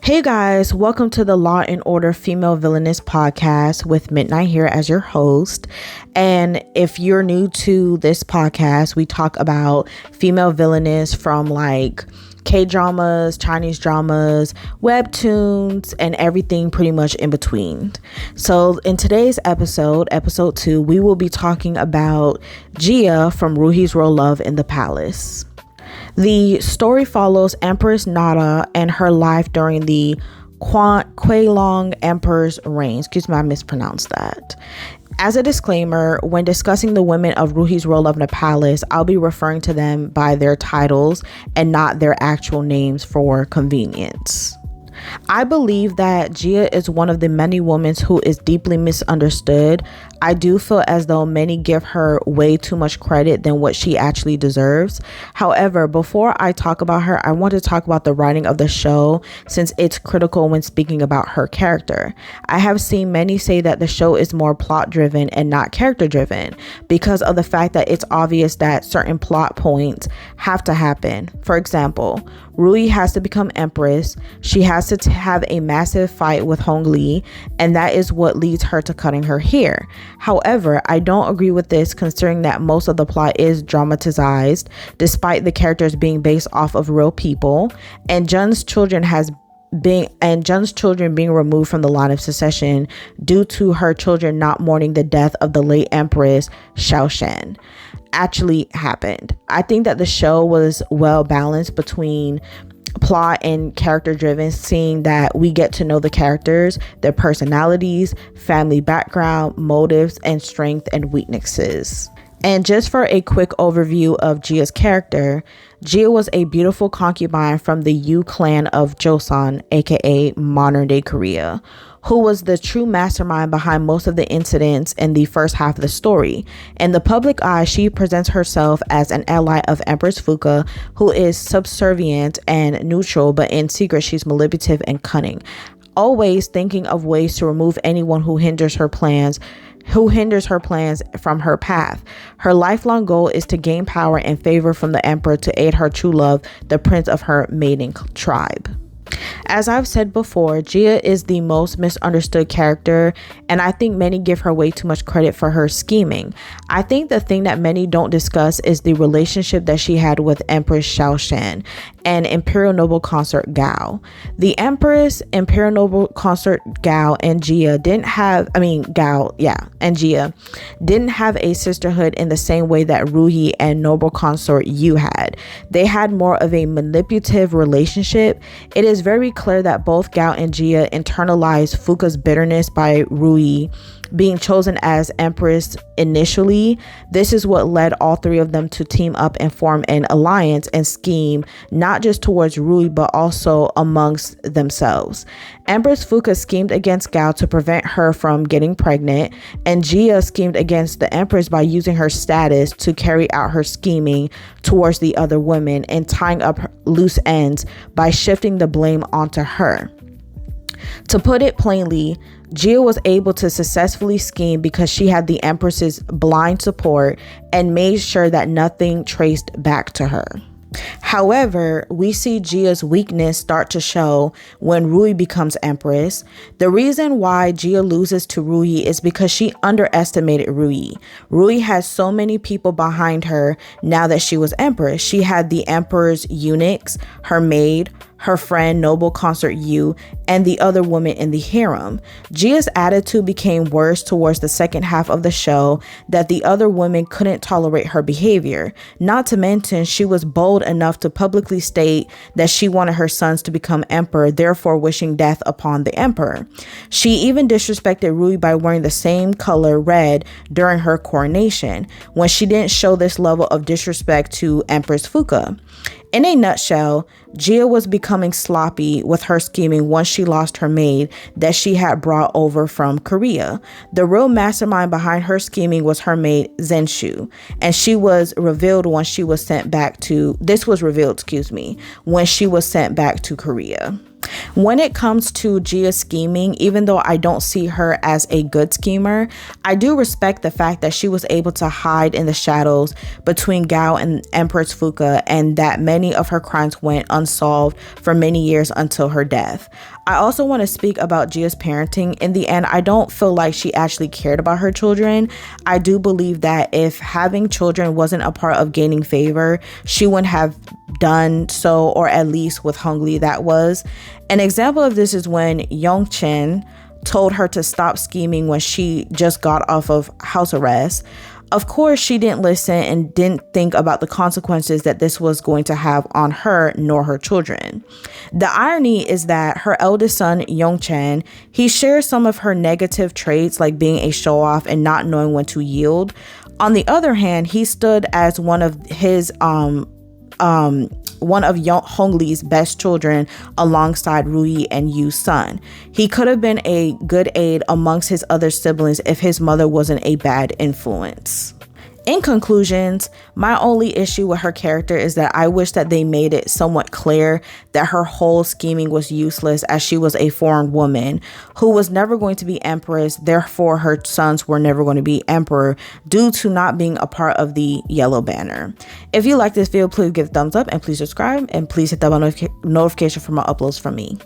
Hey guys, welcome to the Law and Order Female Villainess podcast with Midnight here as your host. And if you're new to this podcast, we talk about female villainess from like K-dramas, Chinese dramas, webtoons, and everything pretty much in between. So in today's episode 2, we will be talking about Jia from Ruyi's Real Love in the Palace. The story follows Empress Nada and her life during the Kuelong Emperor's reign. Excuse me, I mispronounced that. As a disclaimer, when discussing the women of Ruyi's Real Love in the Palace, I'll be referring to them by their titles and not their actual names for convenience. I believe that Jia is one of the many women who is deeply misunderstood. I do feel as though many give her way too much credit than what she actually deserves. However, before I talk about her, I want to talk about the writing of the show since it's critical when speaking about her character. I have seen many say that the show is more plot driven and not character driven because of the fact that it's obvious that certain plot points have to happen. For example, Ruyi has to become empress. She has to have a massive fight with Hong Li, and that is what leads her to cutting her hair. However, I don't agree with this considering that most of the plot is dramatized despite the characters being based off of real people, and Jun's children being removed from the line of succession due to her children not mourning the death of the late Empress Xiaoshan actually happened. I think that the show was well balanced between plot and character driven, seeing that we get to know the characters, their personalities, family background, motives, and strengths and weaknesses. And just for a quick overview of Jia's character, Jia was a beautiful concubine from the Yu clan of Joseon, aka modern day Korea, who was the true mastermind behind most of the incidents in the first half of the story. In the public eye, she presents herself as an ally of Empress Fuka, who is subservient and neutral, but in secret she's manipulative and cunning, always thinking of ways to remove anyone who hinders her plans from her path. Her lifelong goal is to gain power and favor from the emperor to aid her true love, the prince of her maiden tribe. As I've said before, Jia is the most misunderstood character, and I think many give her way too much credit for her scheming. I think the thing that many don't discuss is the relationship that she had with Empress Xiaoshan and Imperial Noble Consort Gao. The Empress, Imperial Noble Consort Gao, and Jia didn't have a sisterhood in the same way that Ruyi and Noble Consort Yu had. They had more of a manipulative relationship. It is very clear that both Gao and Jia internalized Fuka's bitterness by Ruyi being chosen as empress initially. This is what led all three of them to team up and form an alliance and scheme, not just towards Ruyi but also amongst themselves. Empress Fuka schemed against Gao to prevent her from getting pregnant, and Jia schemed against the empress by using her status to carry out her scheming towards the other women and tying up loose ends by shifting the blame onto her. To put it plainly, Jia was able to successfully scheme because she had the Empress's blind support and made sure that nothing traced back to her. However, we see Jia's weakness start to show when Ruyi becomes empress. The reason why Jia loses to Ruyi is because she underestimated Ruyi. Ruyi has so many people behind her now that she was empress. She had the emperor's eunuchs, her maid, her friend Noble Consort Yu, and the other woman in the harem. Jia's attitude became worse towards the second half of the show, that the other women couldn't tolerate her behavior. Not to mention, she was bold enough to publicly state that she wanted her sons to become emperor, therefore wishing death upon the emperor. She even disrespected Ruyi by wearing the same color, red, during her coronation, when she didn't show this level of disrespect to Empress Fuka. In a nutshell, Jia was becoming sloppy with her scheming once she lost her maid that she had brought over from Korea. The real mastermind behind her scheming was her maid Zenshu, and she was revealed when she was sent back to when she was sent back to Korea. When it comes to Gia's scheming, even though I don't see her as a good schemer, I do respect the fact that she was able to hide in the shadows between Gao and Empress Fuka, and that many of her crimes went unsolved for many years until her death. I also want to speak about Gia's parenting. In the end, I don't feel like she actually cared about her children. I do believe that if having children wasn't a part of gaining favor, she wouldn't have done so, or at least with Hong Li that was. An example of this is when Yong Chen told her to stop scheming when she just got off of house arrest. Of course, she didn't listen and didn't think about the consequences that this was going to have on her nor her children. The irony is that her eldest son, Yong Chen, he shares some of her negative traits, like being a show-off and not knowing when to yield. On the other hand, he stood as one of Hong Li's best children alongside Ruyi and Yu's son. He could have been a good aide amongst his other siblings if his mother wasn't a bad influence. In conclusions, my only issue with her character is that I wish that they made it somewhat clear that her whole scheming was useless, as she was a foreign woman who was never going to be empress, therefore her sons were never going to be emperor due to not being a part of the yellow banner. If you like this video, please give a thumbs up and please subscribe, and please hit the notification for more uploads from me.